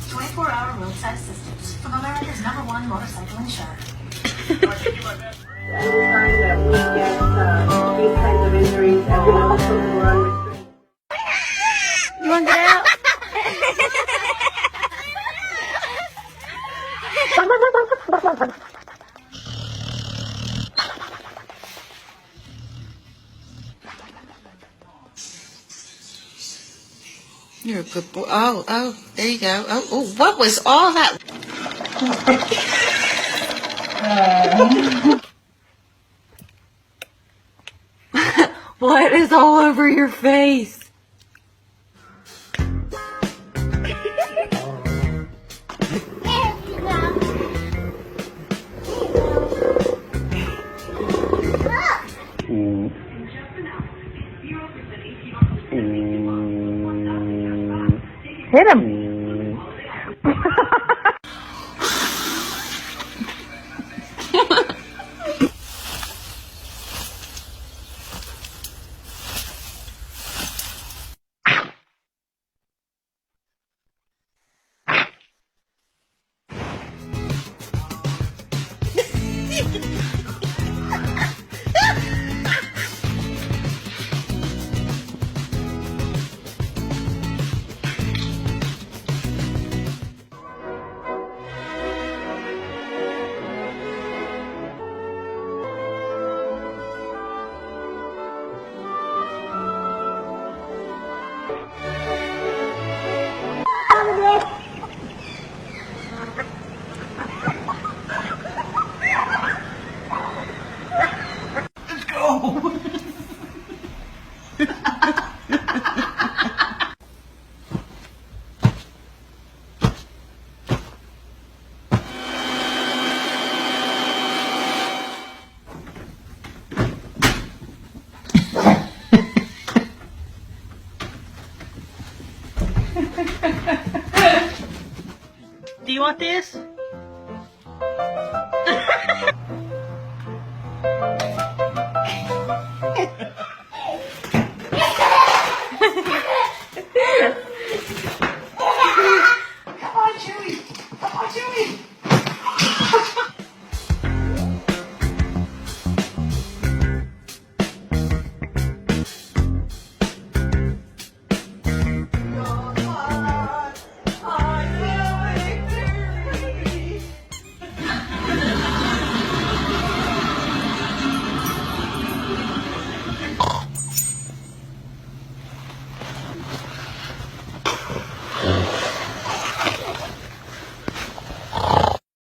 24-hour roadside assistance from America's #1 motorcycle insurer. Anytime that we get these kinds of injuries and we also run restrained. You want to get out? You're a good boy. Oh, there you go. Oh, what was all that? What is all over your face? Hit him. Do you want this?